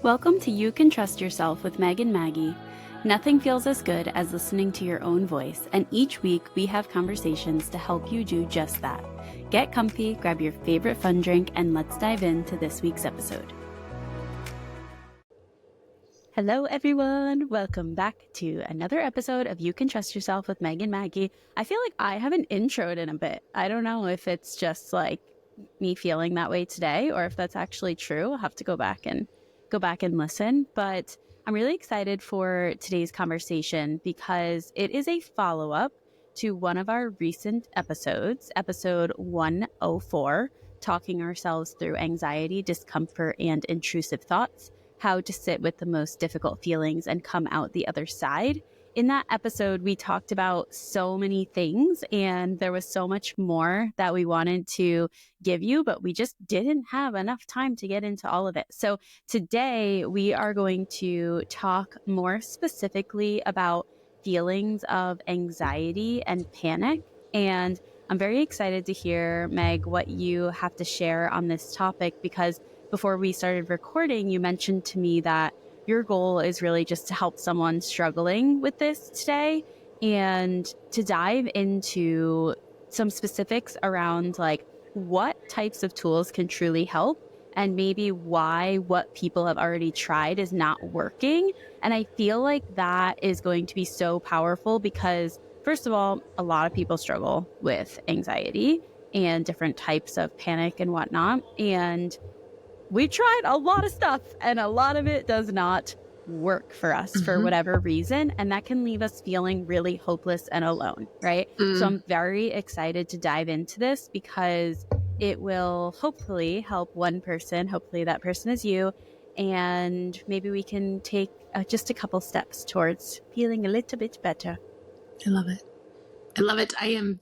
Welcome to You Can Trust Yourself with Meg and Maggie. Nothing feels as good as listening to your own voice, and each week we have conversations to help you do just that. Get comfy, grab your favorite fun drink, and let's dive into this week's episode. Hello, everyone. Welcome back to another episode of You Can Trust Yourself with Meg and Maggie. I feel like I haven't introed in a bit. I don't know if it's just like me feeling that way today or if that's actually true. I'll have to go back and listen. But I'm really excited for today's conversation because it is a follow-up to one of our recent episodes, episode 104, talking ourselves through anxiety, discomfort, and intrusive thoughts. How to sit with the most difficult feelings and come out the other side. In that episode, we talked about so many things, and there was so much more that we wanted to give you, but we just didn't have enough time to get into all of it. So today we are going to talk more specifically about feelings of anxiety and panic. And I'm very excited to hear, Meg, what you have to share on this topic, because before we started recording, you mentioned to me that your goal is really just to help someone struggling with this today and to dive into some specifics around like what types of tools can truly help and maybe why what people have already tried is not working. And I feel like that is going to be so powerful because, first of all, a lot of people struggle with anxiety and different types of panic and whatnot. And we tried a lot of stuff and a lot of it does not work for us for whatever reason. And that can leave us feeling really hopeless and alone, right? So I'm very excited to dive into this because it will hopefully help one person. Hopefully that person is you. And maybe we can take just a couple steps towards feeling a little bit better. I love it. I love it. I am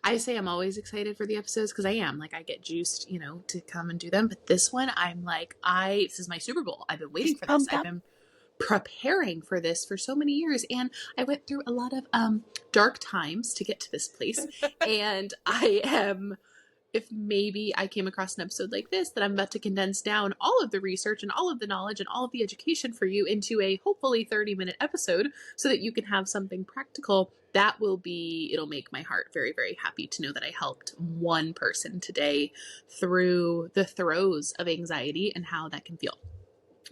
I say I'm always excited for the episodes because I am. Like, I get juiced, to come and do them. But this one, I'm like, this is my Super Bowl. I've been waiting for this. I've been preparing for this for so many years. And I went through a lot of dark times to get to this place. And if maybe I came across an episode like this, that I'm about to condense down all of the research and all of the knowledge and all of the education for you into a hopefully 30-minute episode so that you can have something practical, it'll make my heart very, very happy to know that I helped one person today through the throes of anxiety and how that can feel.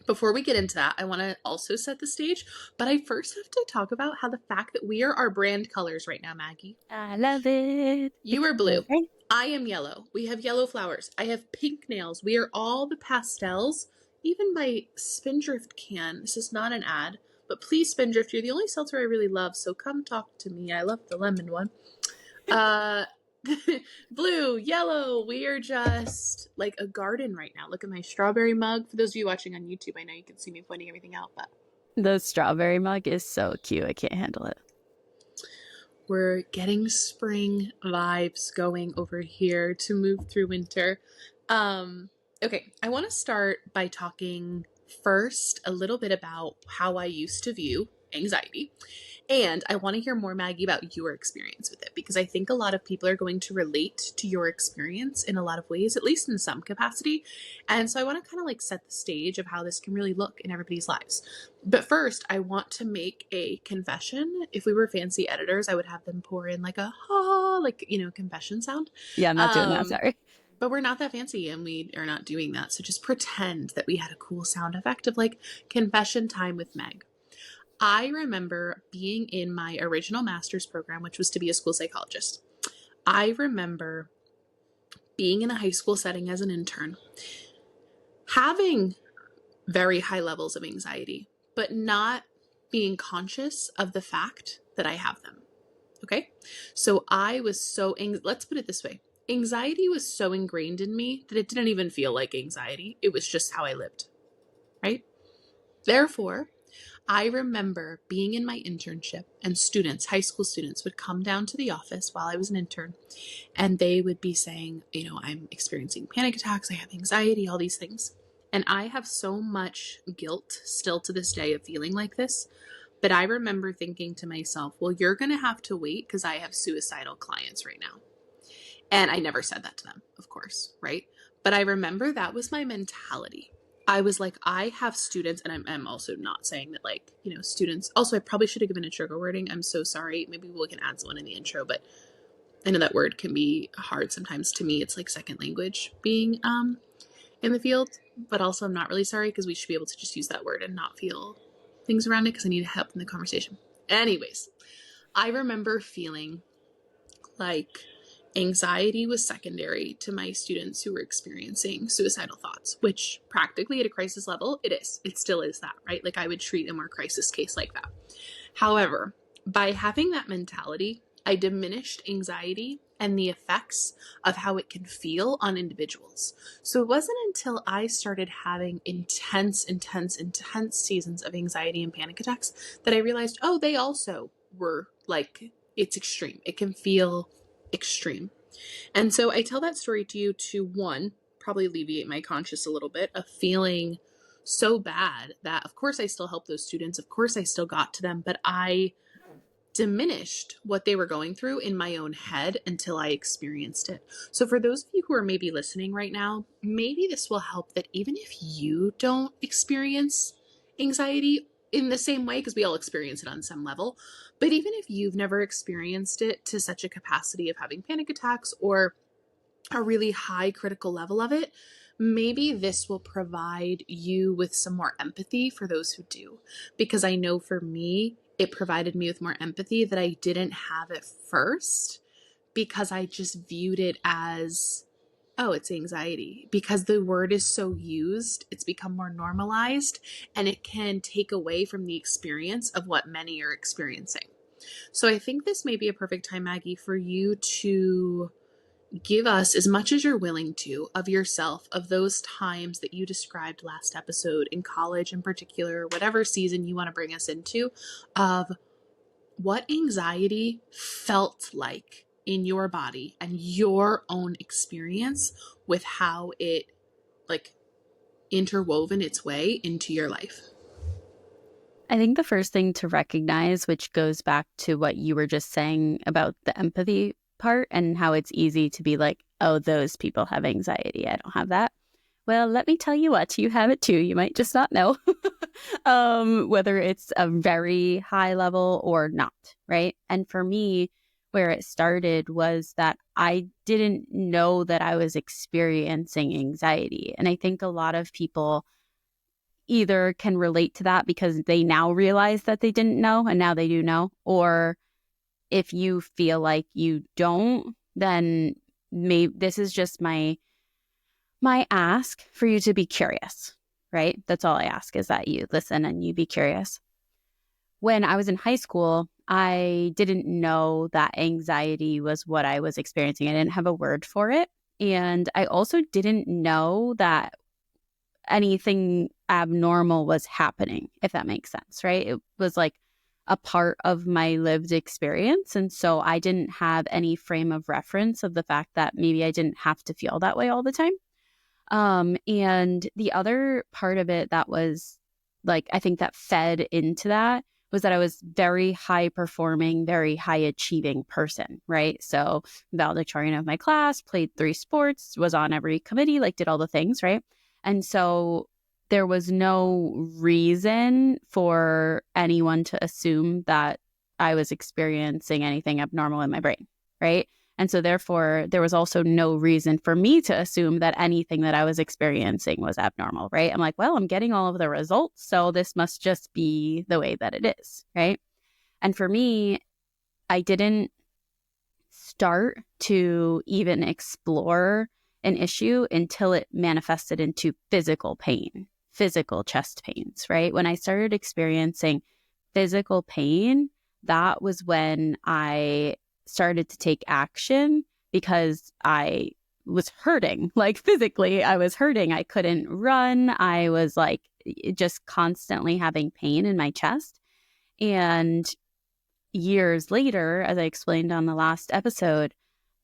Before we get into that, I want to also set the stage, but I first have to talk about how the fact that we are our brand colors right now, Maggie. I love it. You are blue. Okay. I am yellow. We have yellow flowers. I have pink nails. We are all the pastels. Even my Spindrift can. This is not an ad, but please, Spindrift, you're the only seltzer I really love, so come talk to me. I love the lemon one. Blue, yellow, we are just like a garden right now. Look at my strawberry mug. For those of you watching on YouTube, I know you can see me pointing everything out, but the strawberry mug is so cute. I can't handle it. We're getting spring vibes going over here to move through winter. Okay, I want to start by talking first a little bit about how I used to view anxiety. And I want to hear more, Maggie, about your experience with it, because I think a lot of people are going to relate to your experience in a lot of ways, at least in some capacity. And so I want to kind of like set the stage of how this can really look in everybody's lives. But first, I want to make a confession. If we were fancy editors, I would have them pour in like a confession sound. Yeah, I'm not doing that, sorry. But we're not that fancy and we are not doing that. So just pretend that we had a cool sound effect of like confession time with Meg. I remember being in my original master's program, which was to be a school psychologist. I remember being in a high school setting as an intern, having very high levels of anxiety, but not being conscious of the fact that I have them. Okay? So I was let's put it this way. Anxiety was so ingrained in me that it didn't even feel like anxiety. It was just how I lived. Right? Therefore, I remember being in my internship and high school students would come down to the office while I was an intern and they would be saying, I'm experiencing panic attacks, I have anxiety, all these things. And I have so much guilt still to this day of feeling like this. But I remember thinking to myself, well, you're going to have to wait because I have suicidal clients right now. And I never said that to them, of course, right? But I remember that was my mentality. I was like, I have students, and I'm also not saying that, like, students. Also, I probably should have given a trigger wording. I'm so sorry. Maybe we can add someone in the intro, but I know that word can be hard sometimes. To me, it's like second language being in the field, but also I'm not really sorry because we should be able to just use that word and not feel things around it because I need help in the conversation. Anyways, I remember feeling like anxiety was secondary to my students who were experiencing suicidal thoughts, which practically at a crisis level, it is. It still is that, right? Like I would treat a more crisis case like that. However, by having that mentality, I diminished anxiety and the effects of how it can feel on individuals. So it wasn't until I started having intense seasons of anxiety and panic attacks that I realized, oh, they also were like, it's extreme. It can feel extreme. And so I tell that story to you to, one, probably alleviate my conscience a little bit of feeling so bad that, of course, I still help those students. Of course, I still got to them, but I diminished what they were going through in my own head until I experienced it. So for those of you who are maybe listening right now, maybe this will help that even if you don't experience anxiety in the same way, because we all experience it on some level, but even if you've never experienced it to such a capacity of having panic attacks or a really high critical level of it, maybe this will provide you with some more empathy for those who do. Because I know for me, it provided me with more empathy that I didn't have at first because I just viewed it as, oh, it's anxiety. Because the word is so used, it's become more normalized and it can take away from the experience of what many are experiencing. So I think this may be a perfect time, Maggie, for you to give us as much as you're willing to of yourself, of those times that you described last episode in college in particular, whatever season you want to bring us into, of what anxiety felt like in your body and your own experience with how it like interwoven its way into your life. I think the first thing to recognize, which goes back to what you were just saying about the empathy part and how it's easy to be like, oh, those people have anxiety. I don't have that. Well, let me tell you what, you have it too. You might just not know whether it's a very high level or not, right? And for me, where it started was that I didn't know that I was experiencing anxiety. And I think a lot of people either can relate to that because they now realize that they didn't know and now they do know, or if you feel like you don't, then maybe this is just my ask for you to be curious, right? That's all I ask, is that you listen and you be curious. When I was in high school, I didn't know that anxiety was what I was experiencing. I didn't have a word for it. And I also didn't know that anything abnormal was happening, if that makes sense, right? It was like a part of my lived experience. And so I didn't have any frame of reference of the fact that maybe I didn't have to feel that way all the time. And the other part of it that was like, I think that fed into that was that I was very high performing, very high achieving person, right? So valedictorian of my class, played 3 sports, was on every committee, like did all the things, right? And so there was no reason for anyone to assume that I was experiencing anything abnormal in my brain, right? And so therefore, there was also no reason for me to assume that anything that I was experiencing was abnormal, right? I'm like, well, I'm getting all of the results, so this must just be the way that it is, right? And for me, I didn't start to even explore an issue until it manifested into physical pain, physical chest pains, right? When I started experiencing physical pain, that was when I started to take action because I was hurting. Like physically, I was hurting. I couldn't run. I was like just constantly having pain in my chest. And years later, as I explained on the last episode,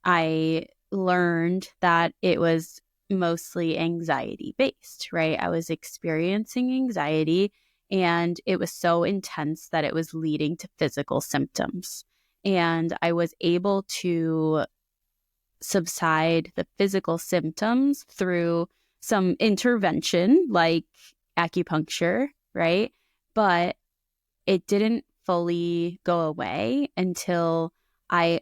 I learned that it was mostly anxiety based, right? I was experiencing anxiety and it was so intense that it was leading to physical symptoms. And I was able to subside the physical symptoms through some intervention like acupuncture, right? But it didn't fully go away until I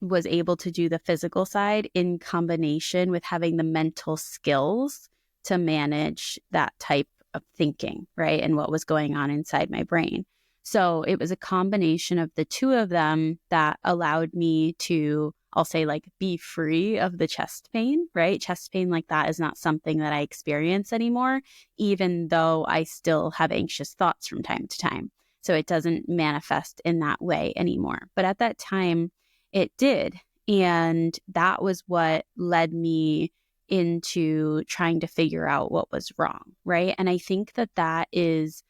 was able to do the physical side in combination with having the mental skills to manage that type of thinking, right? And what was going on inside my brain. So it was a combination of the two of them that allowed me to, I'll say, like, be free of the chest pain, right? Chest pain like that is not something that I experience anymore, even though I still have anxious thoughts from time to time. So it doesn't manifest in that way anymore. But at that time, it did. And that was what led me into trying to figure out what was wrong, right? And I think that that is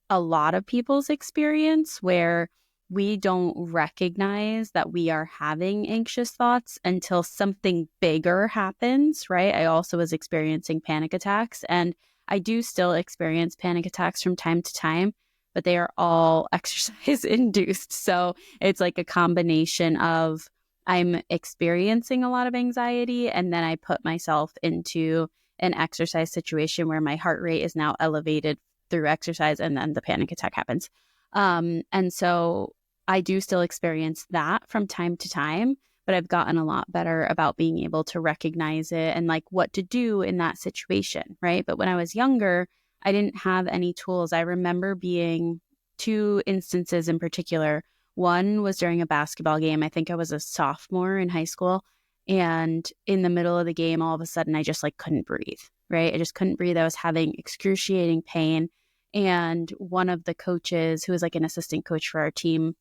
a lot of people's experience where we don't recognize that we are having anxious thoughts until something bigger happens, right? I also was experiencing panic attacks, and I do still experience panic attacks from time to time, but they are all exercise induced. So it's like a combination of I'm experiencing a lot of anxiety, and then I put myself into an exercise situation where my heart rate is now elevated through exercise, and then the panic attack happens. And so I do still experience that from time to time, but I've gotten a lot better about being able to recognize it and like what to do in that situation, right? But when I was younger, I didn't have any tools. I remember being two instances in particular. One was during a basketball game. I think I was a sophomore in high school. And in the middle of the game, all of a sudden, I just like couldn't breathe, right? I just couldn't breathe. I was having excruciating pain. And one of the coaches, who was like an assistant coach for our team,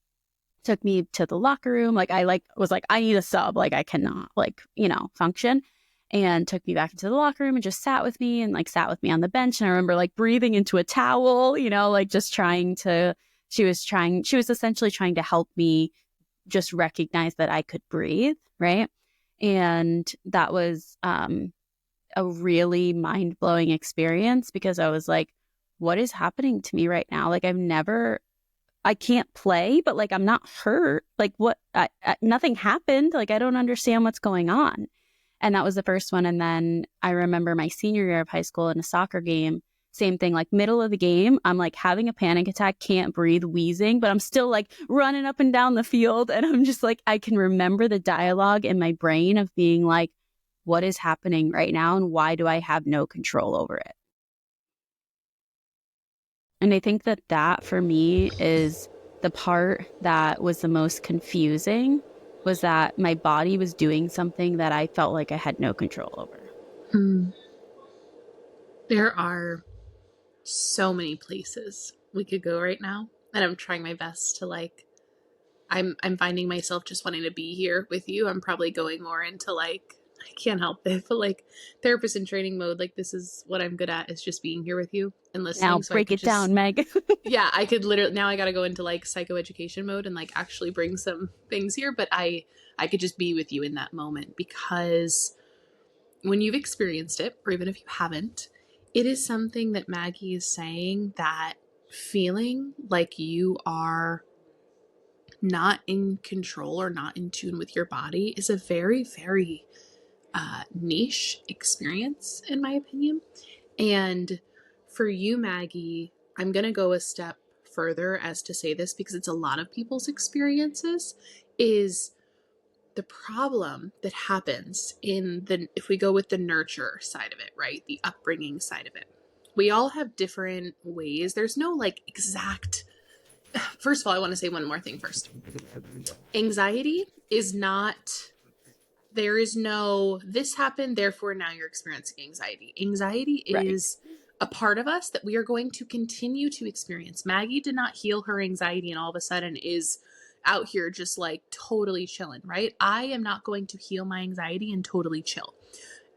took me to the locker room. Like I like was like, I need a sub. Like I cannot like, function. And took me back into the locker room and just sat with me and like sat with me on the bench. And I remember like breathing into a towel, like just she was essentially trying to help me just recognize that I could breathe. Right. And that was a really mind blowing experience because I was like, what is happening to me right now? Like I can't play, but like I'm not hurt. Like nothing happened. Like I don't understand what's going on. And that was the first one. And then I remember my senior year of high school in a soccer game, same thing, like middle of the game, I'm like having a panic attack, can't breathe, wheezing, but I'm still like running up and down the field. And I'm just like, I can remember the dialogue in my brain of being like, what is happening right now? And why do I have no control over it? And I think that that for me is the part that was the most confusing, was that my body was doing something that I felt like I had no control over. Hmm. There are so many places we could go right now, and I'm trying my best to like I'm finding myself just wanting to be here with you. I'm probably going more into like I can't help it, but like therapist in training mode, like this is what I'm good at, is just being here with you and Now listening. So I break could it down, just Meg. yeah, I could literally now I gotta go into like psychoeducation mode and like actually bring some things here, but I could just be with you in that moment because when you've experienced it, or even if you haven't, it is something that Maggie is saying that feeling like you are not in control or not in tune with your body is a very, very niche experience, in my opinion. And for you, Maggie, I'm going to go a step further as to say this because it's a lot of people's experiences, is the problem that happens in the, if we go with the nurture side of it, right? The upbringing side of it. We all have different ways. There's no like exact, first of all, I want to say one more thing first. Anxiety is not, there is no, this happened, therefore now you're experiencing anxiety. Anxiety Right. is a part of us that we are going to continue to experience. Maggie did not heal her anxiety and all of a sudden is out here just like totally chilling, right? I am not going to heal my anxiety and totally chill.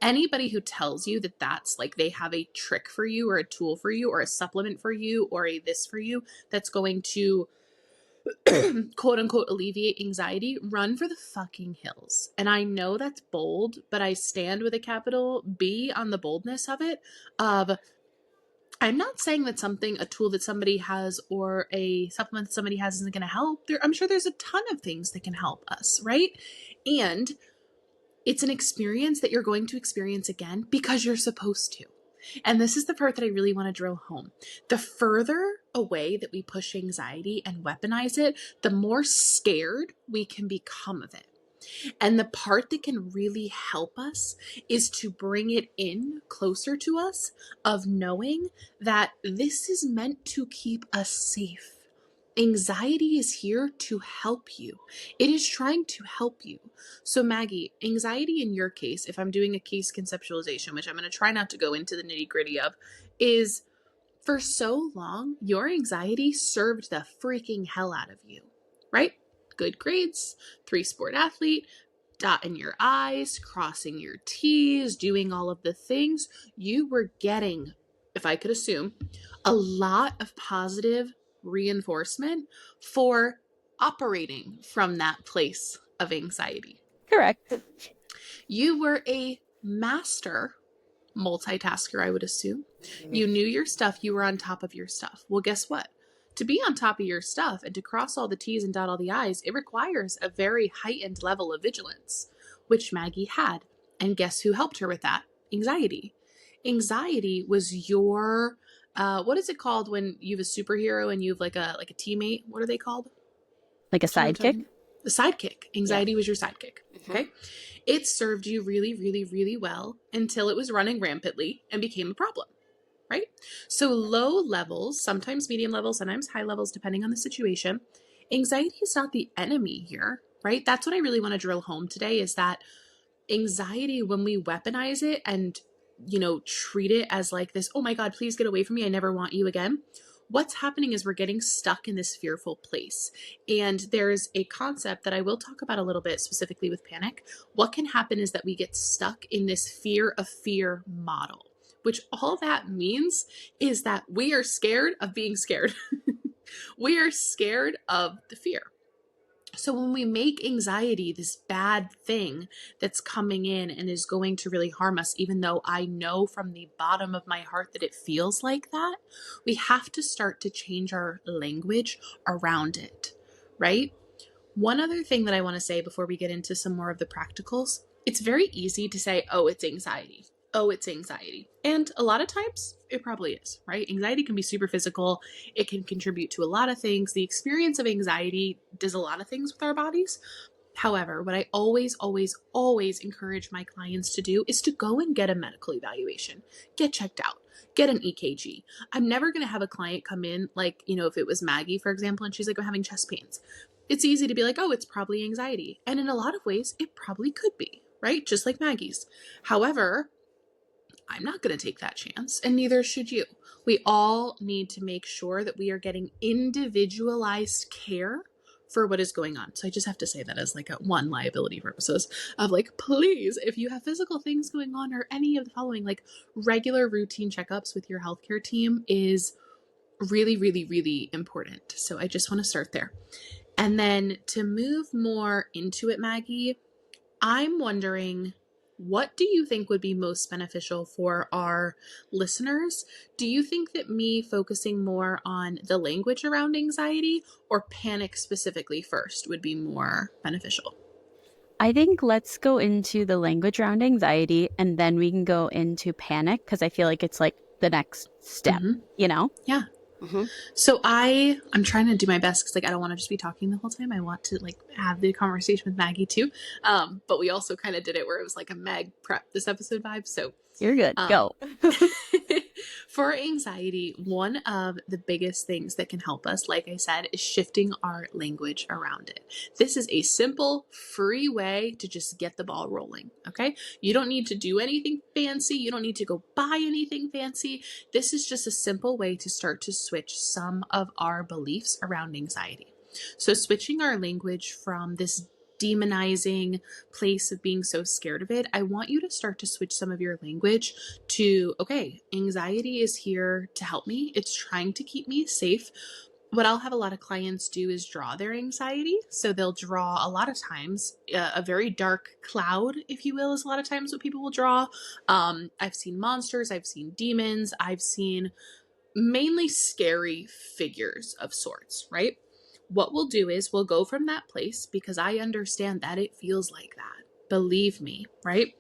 Anybody who tells you that that's like they have a trick for you or a tool for you or a supplement for you or a this for you that's going to quote unquote alleviate anxiety, run for the fucking hills. And I know that's bold, but I stand with a capital B on the boldness of it. Of I'm not saying that a tool that somebody has or a supplement that somebody has isn't going to help. I'm sure there's a ton of things that can help us, right? And It's an experience that you're going to experience again because you're supposed to. And this is the part that I really want to drill home. The further away that we push anxiety and weaponize it, the more scared we can become of it. And the part that can really help us is to bring it in closer to us, of knowing that this is meant to keep us safe. Anxiety is here to help you. It is trying to help you. So Maggie, anxiety in your case, if I'm doing a case conceptualization, which I'm going to try not to go into the nitty gritty of, is for so long, your anxiety served the freaking hell out of you, right? Good grades, 3-sport athlete, dotting your I's, crossing your T's, doing all of the things. You were getting, if I could assume, a lot of positive reinforcement for operating from that place of anxiety. Correct. You were a master multitasker, I would assume. You knew your stuff. You were on top of your stuff. Well, guess what? To be on top of your stuff and to cross all the T's and dot all the I's, it requires a very heightened level of vigilance, which Maggie had. And guess who helped her with that? Anxiety. Anxiety was your, what is it called when you have a superhero and you have like a teammate? What are they called? Like a Do you know what I'm talking sidekick? about? The sidekick. Anxiety Yeah. was your sidekick. Okay. It served you really, really, really well until it was running rampantly and became a problem, right? So low levels, sometimes medium levels, sometimes high levels, depending on the situation. Anxiety is not the enemy here, right? That's what I really want to drill home today, is that anxiety, when we weaponize it and, treat it as like this, oh my God, please get away from me, I never want you again. What's happening is we're getting stuck in this fearful place. And there's a concept that I will talk about a little bit specifically with panic. What can happen is that we get stuck in this fear of fear model, which all that means is that we are scared of being scared. We are scared of the fear. So when we make anxiety this bad thing that's coming in and is going to really harm us, even though I know from the bottom of my heart that it feels like that, we have to start to change our language around it, right? One other thing that I want to say before we get into some more of the practicals, it's very easy to say, oh, it's anxiety. Oh, it's anxiety. And a lot of times it probably is, right? Anxiety can be super physical. It can contribute to a lot of things. The experience of anxiety does a lot of things with our bodies. However, what I always, always, always encourage my clients to do is to go and get a medical evaluation, get checked out, get an EKG. I'm never going to have a client come in like, if it was Maggie, for example, and she's like, I'm having chest pains. It's easy to be like, oh, it's probably anxiety. And in a lot of ways, it probably could be, right? Just like Maggie's. However, I'm not going to take that chance, and neither should you. We all need to make sure that we are getting individualized care for what is going on. So I just have to say that as like a one liability purposes of like, please, if you have physical things going on or any of the following, like regular routine checkups with your healthcare team is really, really, really important. So I just want to start there. And then to move more into it, Maggie, I'm wondering, what do you think would be most beneficial for our listeners? Do you think that me focusing more on the language around anxiety or panic specifically first would be more beneficial? I think let's go into the language around anxiety and then we can go into panic because I feel like it's like the next step, Mm-hmm. you know? Yeah. Mm-hmm. So I'm trying to do my best because I don't want to just be talking the whole time. I want to have the conversation with Maggie too. But we also kind of did it where it was like a Meg prep this episode vibe. So You're good. Um, Go. for anxiety, one of the biggest things that can help us, like I said, is shifting our language around it. This is a simple, free way to just get the ball rolling. Okay. You don't need to do anything fancy. You don't need to go buy anything fancy. This is just a simple way to start to switch some of our beliefs around anxiety. So switching our language from this demonizing place of being so scared of it, I want you to start to switch some of your language to, okay, anxiety is here to help me. It's trying to keep me safe. What I'll have a lot of clients do is draw their anxiety. So they'll draw a lot of times a very dark cloud, if you will, is a lot of times what people will draw. I've seen monsters, I've seen demons, I've seen mainly scary figures of sorts, right? What we'll do is we'll go from that place because I understand that it feels like that. believe me, right?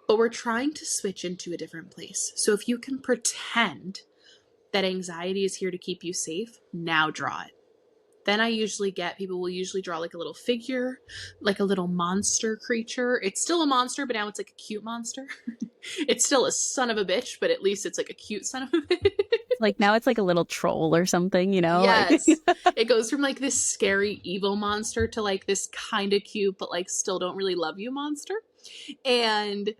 But we're trying to switch into a different place. So if you can pretend that anxiety is here to keep you safe, now draw it. Then I usually get, people will usually draw like a little figure, like a little monster creature. It's still a monster, but now it's like a cute monster. It's still a son of a bitch, but at least it's like a cute son of a bitch. Like now it's like a little troll or something, you know, like Yes. It goes from like this scary evil monster to like this kind of cute, but like still don't really love you monster. And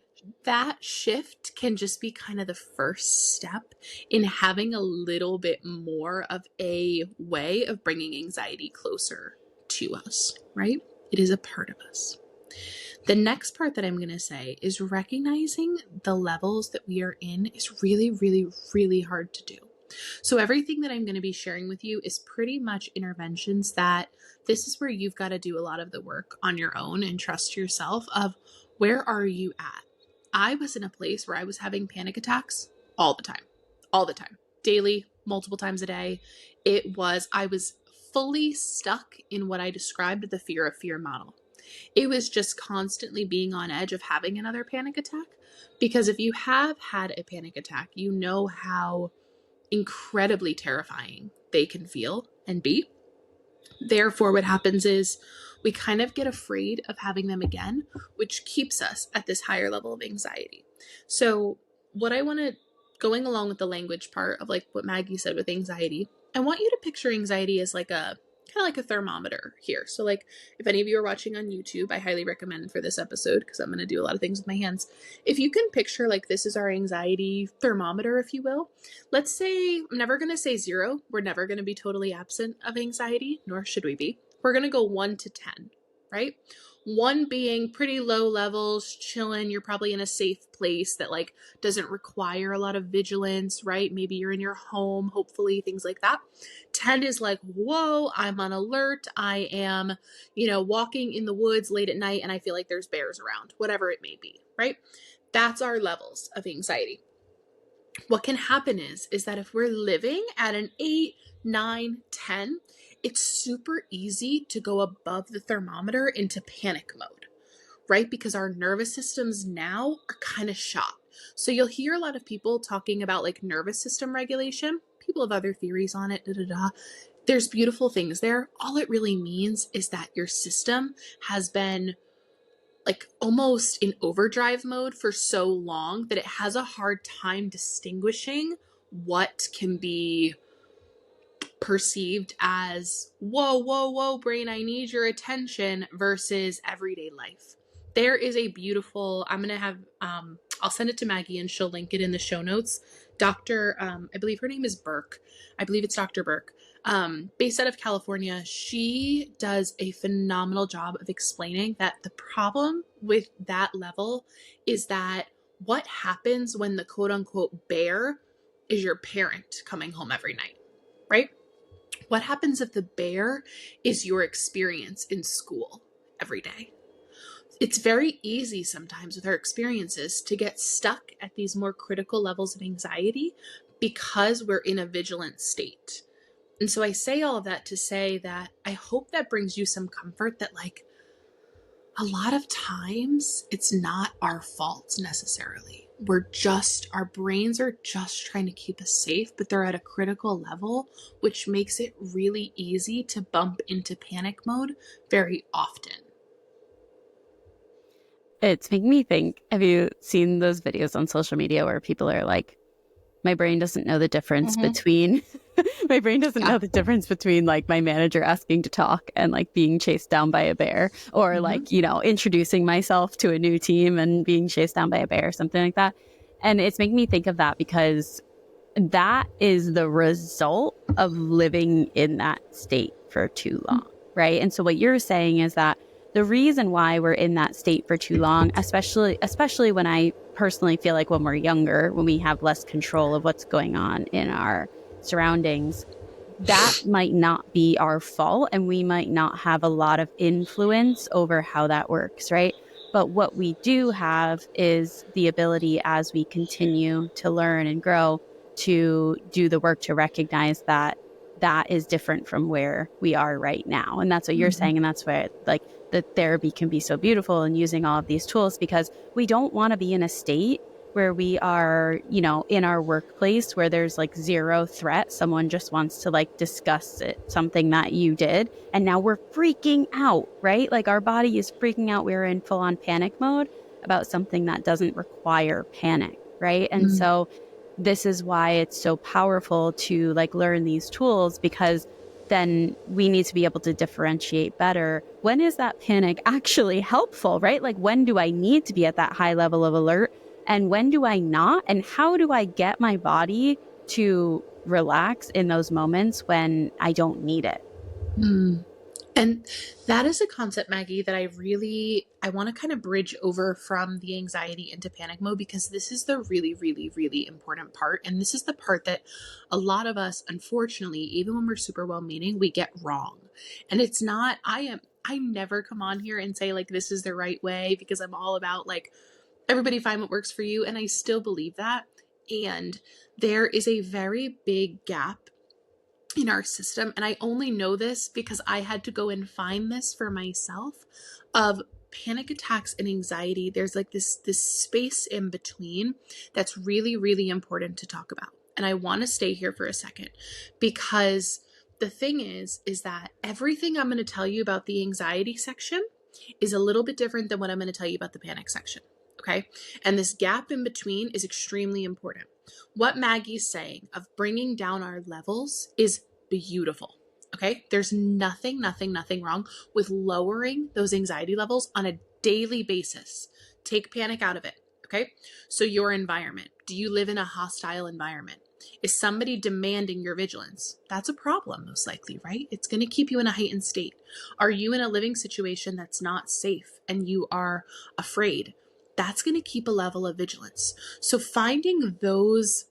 that shift can just be kind of the first step in having a little bit more of a way of bringing anxiety closer to us, right? It is a part of us. The next part that I'm going to say is recognizing the levels that we are in is really, really, really hard to do. So everything that I'm going to be sharing with you is pretty much interventions that this is where you've got to do a lot of the work on your own and trust yourself of where are you at? I was in a place where I was having panic attacks all the time, daily, multiple times a day. I was fully stuck in what I described the fear of fear model. It was just constantly being on edge of having another panic attack. Because if you have had a panic attack, you know how incredibly terrifying they can feel and be. Therefore, what happens is we kind of get afraid of having them again, which keeps us at this higher level of anxiety. So, what I want to, going along with the language part of like what Maggie said with anxiety, I want you to picture anxiety as like a kind of like a thermometer here. So, like, if any of you are watching on YouTube, I highly recommend for this episode because I'm going to do a lot of things with my hands. If you can picture like this is our anxiety thermometer, if you will, let's say, I'm never going to say 0. We're never going to be totally absent of anxiety, nor should we be. We're going to go 1 to 10, right? 1 being pretty low levels, chilling. You're probably in a safe place that like doesn't require a lot of vigilance, right? Maybe you're in your home, hopefully, things like that. 10 is like, whoa, I'm on alert. I am, walking in the woods late at night and I feel like there's bears around, whatever it may be, right? That's our levels of anxiety. What can happen is that if we're living at an 8, 9, 10, it's super easy to go above the thermometer into panic mode, right? Because our nervous systems now are kind of shot. So you'll hear a lot of people talking about like nervous system regulation. People have other theories on it, There's beautiful things there. All it really means is that your system has been like almost in overdrive mode for so long that it has a hard time distinguishing what can be perceived as whoa, whoa, whoa, brain, I need your attention versus everyday life. There is a beautiful, I'm going to have, I'll send it to Maggie and she'll link it in the show notes. I believe her name is Burke. I believe it's Dr. Burke. Based out of California, she does a phenomenal job of explaining that the problem with that level is that what happens when the quote unquote bear is your parent coming home every night, right? What happens if the bear is your experience in school every day? It's very easy sometimes with our experiences to get stuck at these more critical levels of anxiety because we're in a vigilant state. And so I say all of that to say that I hope that brings you some comfort that like a lot of times it's not our fault necessarily. Our brains are just trying to keep us safe, but they're at a critical level, which makes it really easy to bump into panic mode very often. it's making me think, have you seen those videos on social media where people are like, my brain doesn't know the difference between my brain doesn't know the difference between like my manager asking to talk and like being chased down by a bear, or like, introducing myself to a new team and being chased down by a bear, something like that. And it's making me think of that because that is the result of living in that state for too long, right? And so what you're saying is that the reason why we're in that state for too long, especially when I personally feel like when we're younger, when we have less control of what's going on in our surroundings, that might not be our fault and we might not have a lot of influence over how that works, right? But what we do have is the ability, as we continue to learn and grow, to do the work to recognize that that is different from where we are right now. And that's what you're Mhm. saying. And that's why like the therapy can be so beautiful and using all of these tools, because we don't want to be in a state where we are, you know, in our workplace where there's like zero threat. Someone just wants to like discuss it, something that you did. And now we're freaking out, right? Like our body is freaking out. We're in full on panic mode about something that doesn't require panic, right? And Mm. so this is why it's so powerful to like learn these tools, because then we need to be able to differentiate better. When is that panic actually helpful, right? Like when do I need to be at that high level of alert and when do I not? And how do I get my body to relax in those moments when I don't need it? Mm. And that is a concept, Maggie, that I want to kind of bridge over from the anxiety into panic mode, because this is the really, really, really important part. And this is the part that a lot of us, unfortunately, even when we're super well meaning, we get wrong. And it's not, I never come on here and say like, this is the right way, because I'm all about like, everybody find what works for you. And I still believe that. And there is a very big gap in our system, and I only know this because I had to go and find this for myself, of panic attacks and anxiety. There's like this space in between that's really, really important to talk about. And I want to stay here for a second, because the thing is that everything I'm going to tell you about the anxiety section is a little bit different than what I'm going to tell you about the panic section. Okay. And this gap in between is extremely important. What Maggie's saying of bringing down our levels is beautiful. Okay. There's nothing wrong with lowering those anxiety levels on a daily basis. Take panic out of it. Okay. So your environment, do you live in a hostile environment? Is somebody demanding your vigilance? That's a problem, most likely, right? It's going to keep you in a heightened state. Are you in a living situation that's not safe and you are afraid? That's going to keep a level of vigilance. So finding those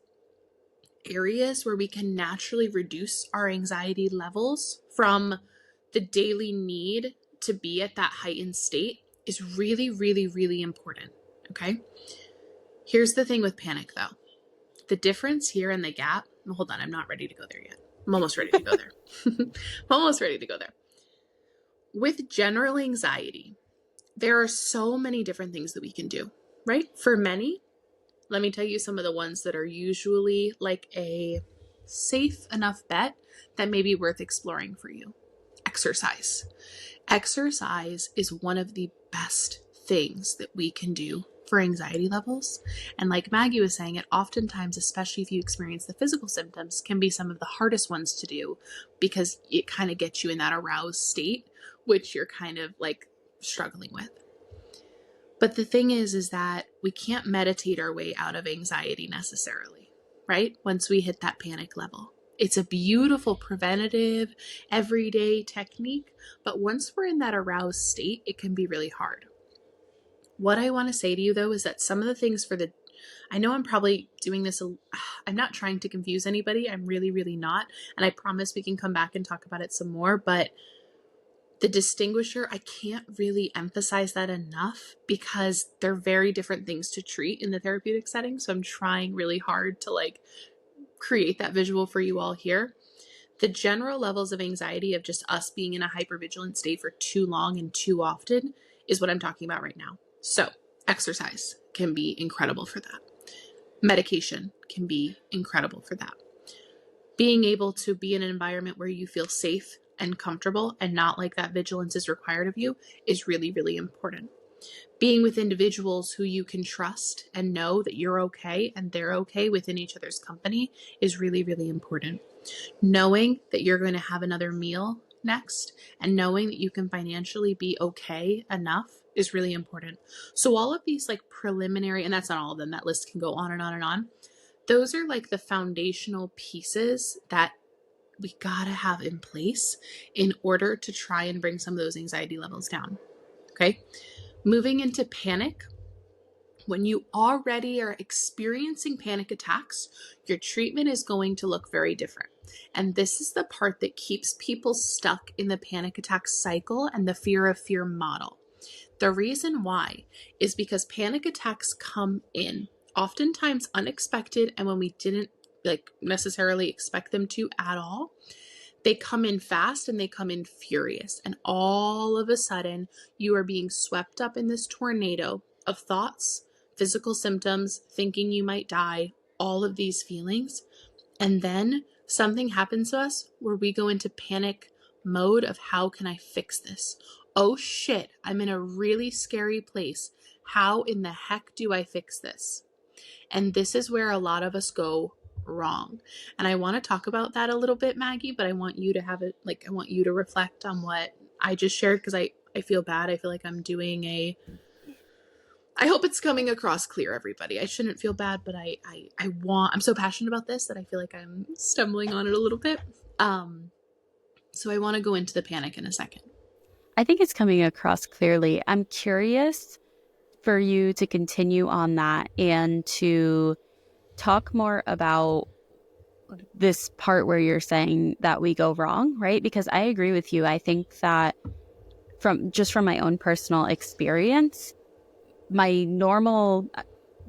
areas where we can naturally reduce our anxiety levels from the daily need to be at that heightened state is really, really, really important. Okay. Here's the thing with panic though. The difference here in the gap, well, hold on, I'm not ready to go there yet. I'm almost ready to go there. I'm almost ready to go there. With general anxiety, there are so many different things that we can do, right? For many, let me tell you some of the ones that are usually like a safe enough bet that may be worth exploring for you. Exercise. Exercise is one of the best things that we can do for anxiety levels. And like Maggie was saying, it oftentimes, especially if you experience the physical symptoms, can be some of the hardest ones to do, because it kind of gets you in that aroused state, which you're kind of like struggling with. But the thing is that we can't meditate our way out of anxiety necessarily, right? Once we hit that panic level. It's a beautiful preventative, everyday technique, but once we're in that aroused state, it can be really hard. What I want to say to you though is that some of the things I know I'm probably doing this, I'm not trying to confuse anybody, I'm really, really not, and I promise we can come back and talk about it some more, but the distinguisher, I can't really emphasize that enough, because they're very different things to treat in the therapeutic setting. So I'm trying really hard to like create that visual for you all here. The general levels of anxiety of just us being in a hypervigilant state for too long and too often is what I'm talking about right now. So exercise can be incredible for that. Medication can be incredible for that. Being able to be in an environment where you feel safe and comfortable and not like that vigilance is required of you is really, really important. Being with individuals who you can trust and know that you're okay and they're okay within each other's company is really, really important. Knowing that you're going to have another meal next and knowing that you can financially be okay enough is really important. So all of these like preliminary, and that's not all of them, that list can go on and on and on. Those are like the foundational pieces that we gotta have in place in order to try and bring some of those anxiety levels down. Okay. Moving into panic. When you already are experiencing panic attacks, your treatment is going to look very different. And this is the part that keeps people stuck in the panic attack cycle and the fear of fear model. The reason why is because panic attacks come in oftentimes unexpected and when we didn't like necessarily expect them to at all. They come in fast and they come in furious. And all of a sudden, you are being swept up in this tornado of thoughts, physical symptoms, thinking you might die, all of these feelings. And then something happens to us where we go into panic mode of how can I fix this? Oh shit, I'm in a really scary place. How in the heck do I fix this? And this is where a lot of us go wrong. And I want to talk about that a little bit, Maggie, but I want you to have it, like, I want you to reflect on what I just shared, because I feel bad. I feel like I'm doing I hope it's coming across clear, everybody. I shouldn't feel bad, but I'm so passionate about this that I feel like I'm stumbling on it a little bit. So I want to go into the panic in a second. I think it's coming across clearly. I'm curious for you to continue on that and to talk more about this part where you're saying that we go wrong, right? Because I agree with you. I think that from my own personal experience, my normal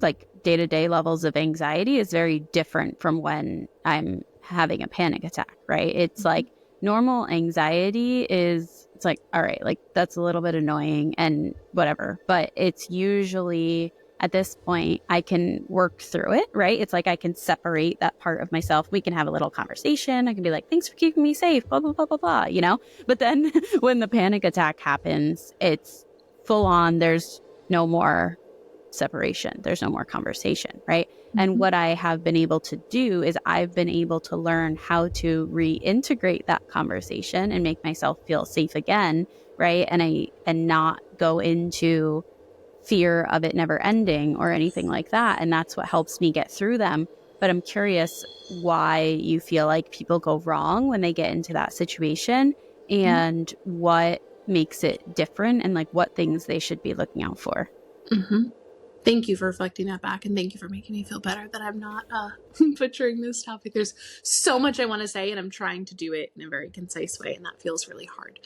like day-to-day levels of anxiety is very different from when I'm having a panic attack, right? It's like normal anxiety is, it's like, all right, like that's a little bit annoying and whatever, but it's usually at this point I can work through it, right? It's like I can separate that part of myself. We can have a little conversation. I can be like, thanks for keeping me safe, blah blah blah blah blah, you know. But then when the panic attack happens, it's full on. There's no more separation. There's no more conversation, right? And what I have been able to do is I've been able to learn how to reintegrate that conversation and make myself feel safe again, right? And not go into fear of it never ending or anything like that. And that's what helps me get through them. But I'm curious why you feel like people go wrong when they get into that situation and what makes it different and like what things they should be looking out for. Thank you for reflecting that back, and thank you for making me feel better that I'm not butchering this topic. There's so much I want to say, and I'm trying to do it in a very concise way, and that feels really hard.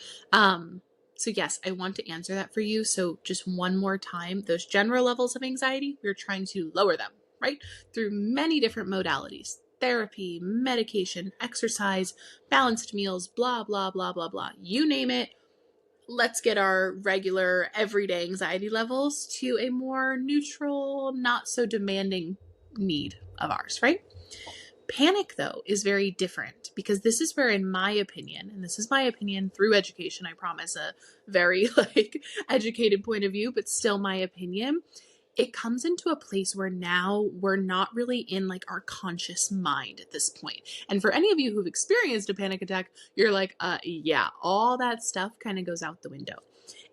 So yes, I want to answer that for you. So just one more time, those general levels of anxiety, we're trying to lower them, right? Through many different modalities: therapy, medication, exercise, balanced meals, blah, blah, blah, blah, blah. You name it. Let's get our regular everyday anxiety levels to a more neutral, not so demanding need of ours, right? Panic, though, is very different, because this is where, in my opinion, and this is my opinion through education, I promise, a very educated point of view, but still my opinion, it comes into a place where now we're not really in like our conscious mind at this point. And for any of you who've experienced a panic attack, you're like, yeah, all that stuff kind of goes out the window.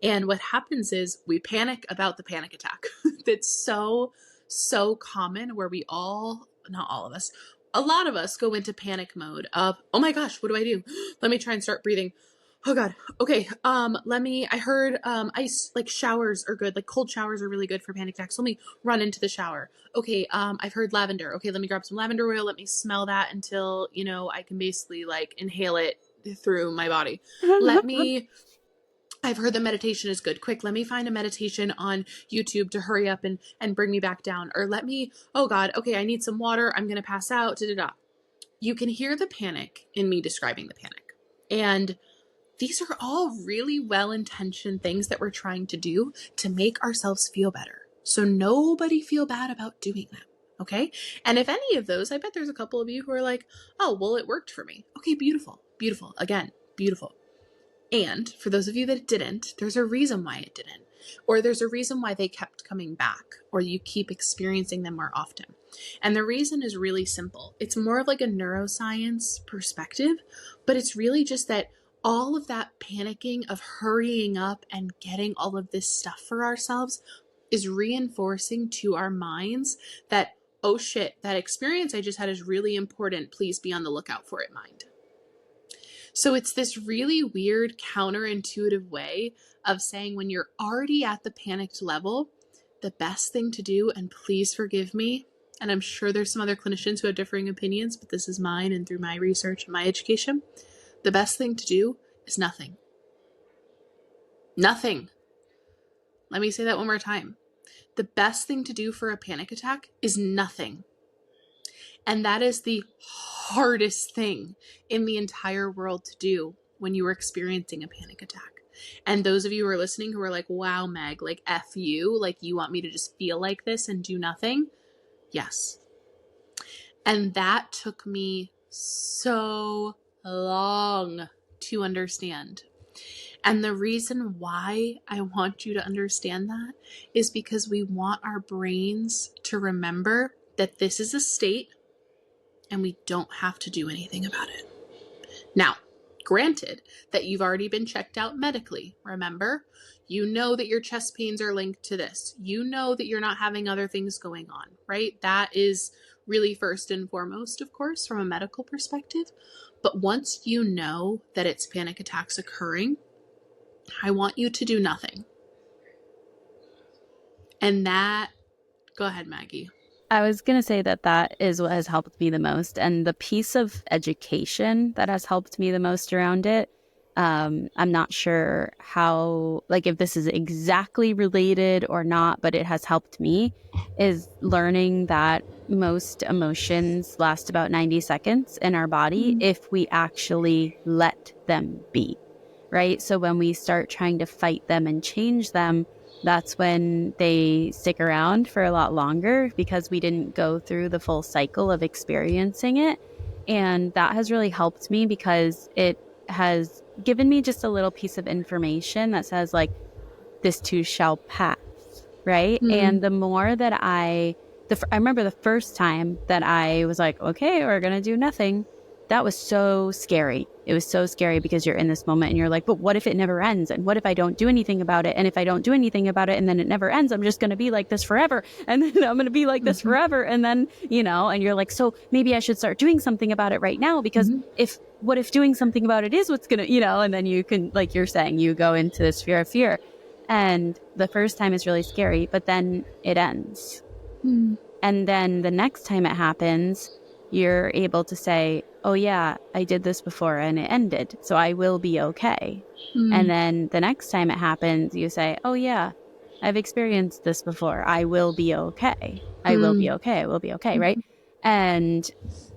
And what happens is we panic about the panic attack. That's so common, where we all, not all of us, a lot of us go into panic mode of, oh my gosh, what do I do? Let me try and start breathing. Oh God. Okay. I heard, ice, like showers are good. Like cold showers are really good for panic attacks. Let me run into the shower. Okay. I've heard lavender. Okay. Let me grab some lavender oil. Let me smell that until, I can basically like inhale it through my body. I've heard that meditation is good. Quick, let me find a meditation on YouTube to hurry up and bring me back down. Or oh God, okay, I need some water. I'm going to pass out. Da-da-da. You can hear the panic in me describing the panic. And these are all really well-intentioned things that we're trying to do to make ourselves feel better. So nobody feel bad about doing them. Okay. And if any of those, I bet there's a couple of you who are like, oh, well, it worked for me. Okay, beautiful. Beautiful. Again, beautiful. And for those of you that didn't, there's a reason why it didn't, or there's a reason why they kept coming back, or you keep experiencing them more often. And the reason is really simple. It's more of like a neuroscience perspective, but it's really just that all of that panicking of hurrying up and getting all of this stuff for ourselves is reinforcing to our minds that, oh shit, that experience I just had is really important. Please be on the lookout for it, mind. So it's this really weird counterintuitive way of saying, when you're already at the panicked level, the best thing to do, and please forgive me, and I'm sure there's some other clinicians who have differing opinions, but this is mine and through my research and my education, the best thing to do is nothing. Nothing. Let me say that one more time. The best thing to do for a panic attack is nothing. And that is the hardest thing in the entire world to do when you were experiencing a panic attack. And those of you who are listening who are like, wow, Meg, like F you, like you want me to just feel like this and do nothing? Yes. And that took me so long to understand. And the reason why I want you to understand that is because we want our brains to remember that this is a state and we don't have to do anything about it. Now, granted that you've already been checked out medically, remember? You know that your chest pains are linked to this. You know that you're not having other things going on, right? That is really first and foremost, of course, from a medical perspective. But once you know that it's panic attacks occurring, I want you to do nothing. And that, go ahead, Maggie. I was going to say that that is what has helped me the most. And the piece of education that has helped me the most around it, I'm not sure how, like, if this is exactly related or not, but it has helped me, is learning that most emotions last about 90 seconds in our body if we actually let them be, right? So when we start trying to fight them and change them, that's when they stick around for a lot longer because we didn't go through the full cycle of experiencing it. And that has really helped me because it has given me just a little piece of information that says, like, this too shall pass, right? And the more that I remember the first time that I was like, okay, we're going to do nothing. That was so scary. It was so scary because you're in this moment and you're like, but what if it never ends? And what if I don't do anything about it? And if I don't do anything about it and then it never ends, I'm just going to be like this forever. And then I'm going to be like this forever. And then, and you're like, so maybe I should start doing something about it right now because what if doing something about it is what's going to, and then you can, like you're saying, you go into this fear. And the first time is really scary, but then it ends. And then the next time it happens, you're able to say, oh yeah, I did this before and it ended, so I will be okay. And then the next time it happens, you say, oh yeah, I've experienced this before. I will be okay. I will be okay. I will be okay, right? And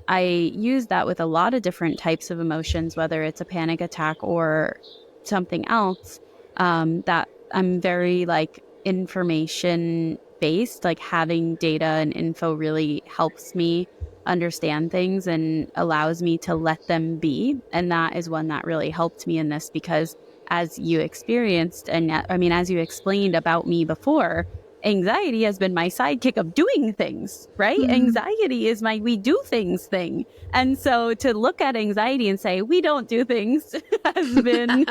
I use that with a lot of different types of emotions, whether it's a panic attack or something else, that I'm very like information based, like having data and info really helps me understand things and allows me to let them be. And that is one that really helped me in this because as you experienced, and as you explained about me before, anxiety has been my sidekick of doing things, right? Anxiety is my we do things thing. And so to look at anxiety and say, we don't do things has been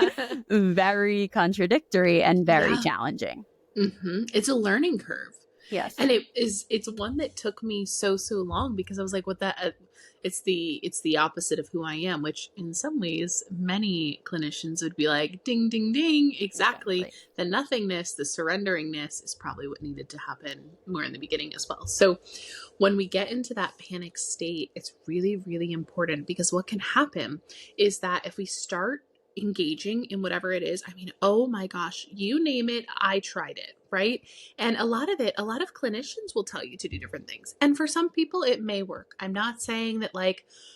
very contradictory and very challenging. It's a learning curve. Yes. And it's one that took me so long because I was like, what that, it's the opposite of who I am, which in some ways many clinicians would be like, ding, ding, ding. Exactly. The nothingness, the surrenderingness is probably what needed to happen more in the beginning as well. So when we get into that panic state, it's really, really important because what can happen is that if we start engaging in whatever it is, oh my gosh, you name it, I tried it, right? And a lot of clinicians will tell you to do different things. And for some people, it may work. I'm not saying that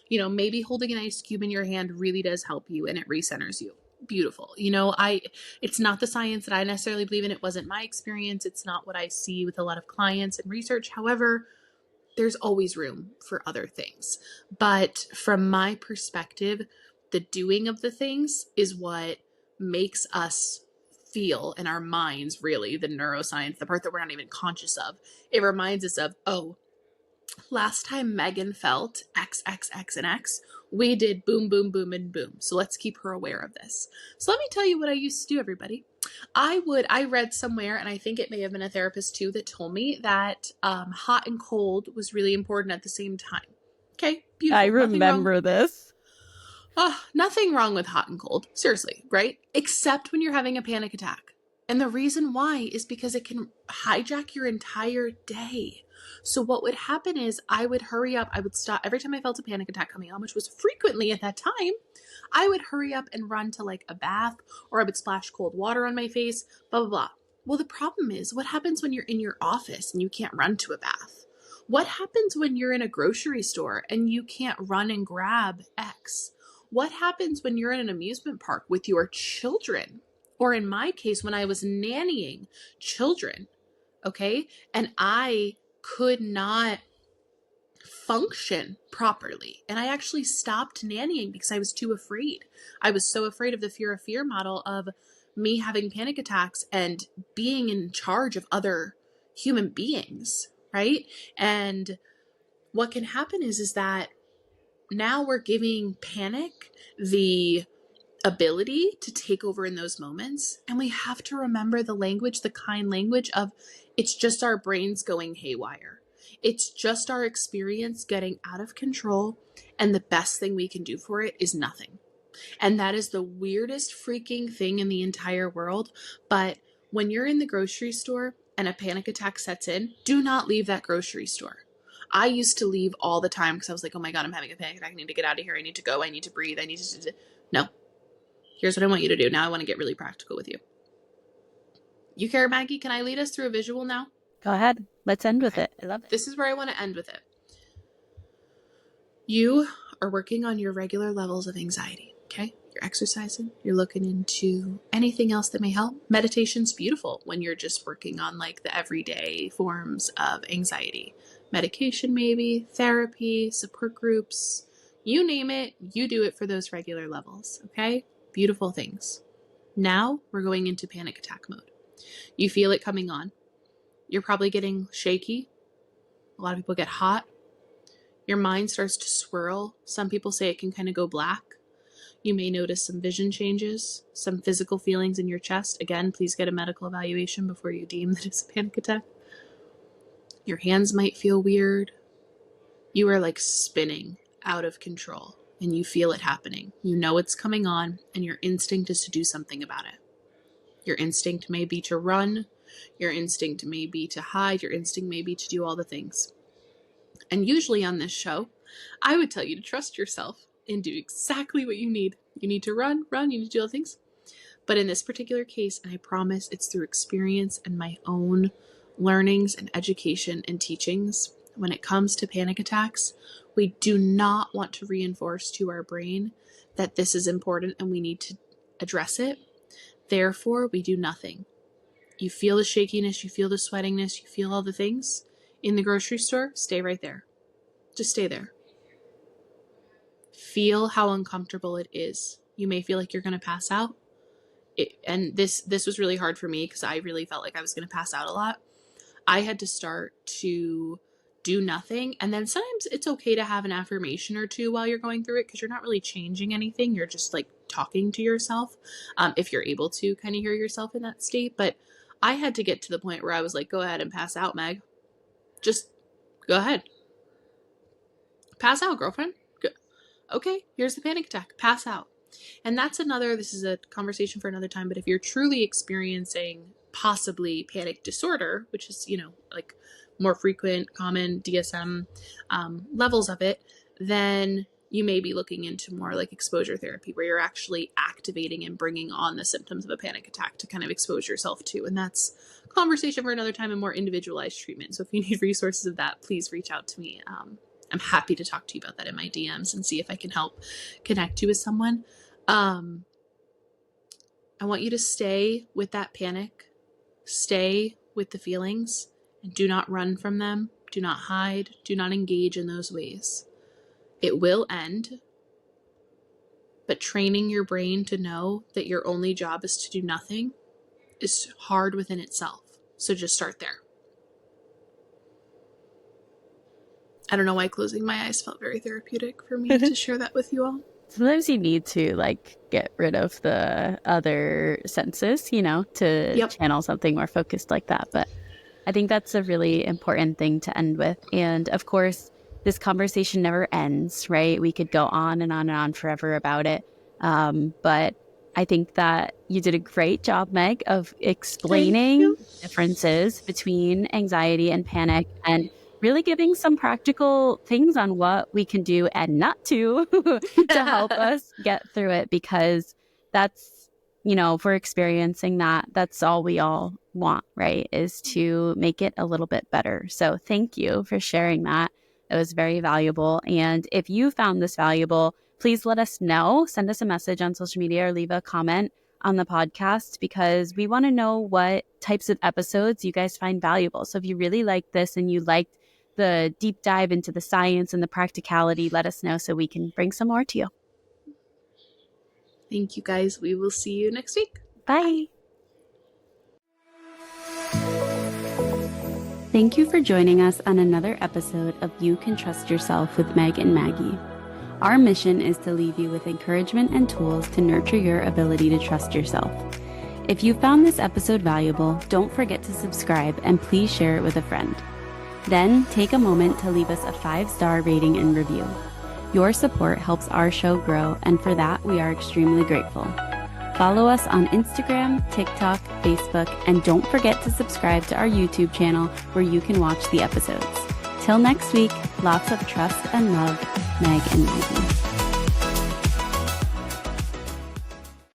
maybe holding an ice cube in your hand really does help you and it recenters you. Beautiful. It's not the science that I necessarily believe in. It wasn't my experience. It's not what I see with a lot of clients and research. However, there's always room for other things. But from my perspective, the doing of the things is what makes us feel in our minds, really, the neuroscience, the part that we're not even conscious of. It reminds us of, oh, last time Megan felt X, X, X, and X, we did boom, boom, boom, and boom. So let's keep her aware of this. So let me tell you what I used to do, everybody. I read somewhere, and I think it may have been a therapist too, that told me that hot and cold was really important at the same time. Okay, beautiful. I remember this. Nothing wrong with hot and cold. Seriously, right? Except when you're having a panic attack. And the reason why is because it can hijack your entire day. So what would happen is I would hurry up. I would stop every time I felt a panic attack coming on, which was frequently at that time. I would hurry up and run to like a bath, or I would splash cold water on my face, blah, blah, blah. Well, the problem is what happens when you're in your office and you can't run to a bath? What happens when you're in a grocery store and you can't run and grab X? What happens when you're in an amusement park with your children? Or in my case, when I was nannying children, okay, and I could not function properly. And I actually stopped nannying because I was too afraid. I was so afraid of the fear of fear model of me having panic attacks and being in charge of other human beings, right? And what can happen is that now we're giving panic the ability to take over in those moments. And we have to remember the language, the kind language of it's just our brains going haywire. It's just our experience getting out of control. And the best thing we can do for it is nothing. And that is the weirdest freaking thing in the entire world. But when you're in the grocery store and a panic attack sets in, do not leave that grocery store. I used to leave all the time because I was like, oh my God, I'm having a panic attack. I need to get out of here. I need to go. I need to breathe. I need to. No. Here's what I want you to do. Now I want to get really practical with you. You care, Maggie? Can I lead us through a visual now? Go ahead. Let's end with it. I love it. This is where I want to end with it. You are working on your regular levels of anxiety, okay? You're exercising. You're looking into anything else that may help. Meditation's beautiful when you're just working on like the everyday forms of anxiety. Medication maybe, therapy, support groups, you name it, you do it for those regular levels, okay? Beautiful things. Now we're going into panic attack mode. You feel it coming on. You're probably getting shaky. A lot of people get hot. Your mind starts to swirl. Some people say it can kind of go black. You may notice some vision changes, some physical feelings in your chest. Again, please get a medical evaluation before you deem that it's a panic attack. Your hands might feel weird. You are like spinning out of control and you feel it happening. You know it's coming on and your instinct is to do something about it. Your instinct may be to run. Your instinct may be to hide. Your instinct may be to do all the things. And usually on this show, I would tell you to trust yourself and do exactly what you need. You need to run, you need to do all the things. But in this particular case, and I promise it's through experience and my own learnings and education and teachings, when it comes to panic attacks, we do not want to reinforce to our brain that this is important and we need to address it. Therefore, we do nothing. You feel the shakiness, you feel the sweatingness, you feel all the things in the grocery store, stay right there. Just stay there. Feel how uncomfortable it is. You may feel like you're going to pass out. And this was really hard for me because I really felt like I was going to pass out a lot. I had to start to do nothing. And then sometimes it's okay to have an affirmation or two while you're going through it because you're not really changing anything. You're just like talking to yourself if you're able to kind of hear yourself in that state. But I had to get to the point where I was like, go ahead and pass out, Meg. Just go ahead. Pass out, girlfriend. Go. Okay, here's the panic attack. Pass out. And this is a conversation for another time, but if you're truly experiencing possibly panic disorder, which is, like more frequent, common DSM levels of it, then you may be looking into more like exposure therapy where you're actually activating and bringing on the symptoms of a panic attack to kind of expose yourself to. And that's a conversation for another time and more individualized treatment. So if you need resources of that, please reach out to me. I'm happy to talk to you about that in my DMs and see if I can help connect you with someone. I want you to stay with that panic, stay with the feelings, and do not run from them. Do not hide. Do not engage in those ways. It will end, but training your brain to know that your only job is to do nothing is hard within itself. So just start there. I don't know why closing my eyes felt very therapeutic for me to share that with you all. Sometimes you need to like get rid of the other senses, to channel something more focused like that. But I think that's a really important thing to end with. And of course, this conversation never ends, right? We could go on and on and on forever about it. But I think that you did a great job, Meg, of explaining differences between anxiety and panic and really giving some practical things on what we can do and not to to help us get through it, because that's if we're experiencing that, that's all we all want, right? Is to make it a little bit better. So thank you for sharing that. It was very valuable. And if you found this valuable, please let us know. Send us a message on social media or leave a comment on the podcast, because we want to know what types of episodes you guys find valuable. So if you really like this and you liked the deep dive into the science and the practicality, let us know so we can bring some more to you. Thank you, guys. We will see you next week. Bye. Thank you for joining us on another episode of You Can Trust Yourself with Meg and Maggie. Our mission is to leave you with encouragement and tools to nurture your ability to trust yourself. If you found this episode valuable, don't forget to subscribe and please share it with a friend. Then take a moment to leave us a 5-star rating and review. Your support helps our show grow, and for that, we are extremely grateful. Follow us on Instagram, TikTok, Facebook, and don't forget to subscribe to our YouTube channel where you can watch the episodes. Till next week, lots of trust and love, Meg and Maggie.